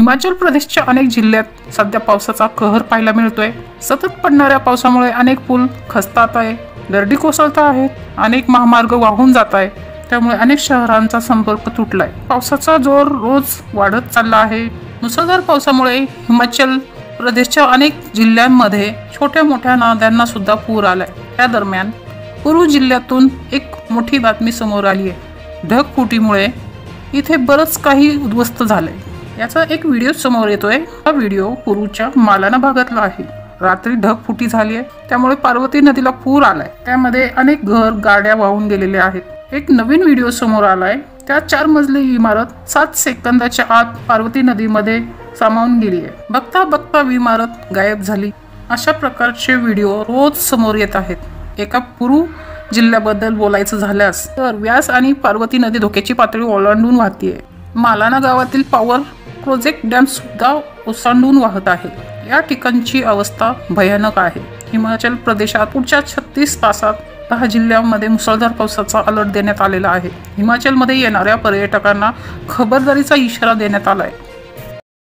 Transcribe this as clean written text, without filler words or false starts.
हिमाचल प्रदेशच्या अनेक जिल्ह्यात सध्या पावसाचा कहर पाहायला मिळतोय। सतत पडणाऱ्या पावसामुळे अनेक पूल खचतात आहे, दरडी कोसळत आहेत, अनेक महामार्ग वाहून जात आहे, त्यामुळे अनेक शहरांचा संपर्क तुटलाय। पावसाचा जोर रोज वाढत चालला आहे। मुसळधार पावसामुळे हिमाचल प्रदेशच्या अनेक जिल्ह्यांमध्ये छोट्या मोठ्या नद्यांना सुद्धा पूर आलाय। त्या दरम्यान पूर्व जिल्ह्यातून एक मोठी बातमी समोर आली आहे। ढगफुटीमुळे इथे बरंच काही उद्ध्वस्त झालंय। याचा एक व्हिडिओ समोर येतोय। हा व्हिडिओ पूर्वच्या मालाना भागातला आहे। रात्री ढगफुटी झाली आहे, त्यामुळे पार्वती नदीला पूर आलाय। त्यामध्ये अनेक घर गाड्या वाहून गेलेले आहेत। एक नवीन व्हिडिओ समोर आलाय, त्या 4 मजली इमारत 7 सेकंदाच्या आत पार्वती नदीमध्ये सामावून गेली आहे। बघता बघता इमारत गायब झाली। अशा प्रकारचे व्हिडिओ रोज समोर येत आहेत। एका पूर्व जिल्ह्याबद्दल बोलायचं झाल्यास तर व्यास आणि पार्वती नदी धोक्याची पातळी ओलांडून वाहतीये। मालाना गावातील पॉवर प्रोजेक्ट डॅम सुद्धा ओसंडून वाहत आहे। या ठिकाणची अवस्था भयानक आहे। हिमाचल प्रदेशात पुढच्या 36 तासात 10 जिल्ह्यांमध्ये मुसळधार पावसाचा अलर्ट देण्यात आलेला आहे। हिमाचलमध्ये येणाऱ्या पर्यटकांना खबरदारीचा इशारा देण्यात आलाय।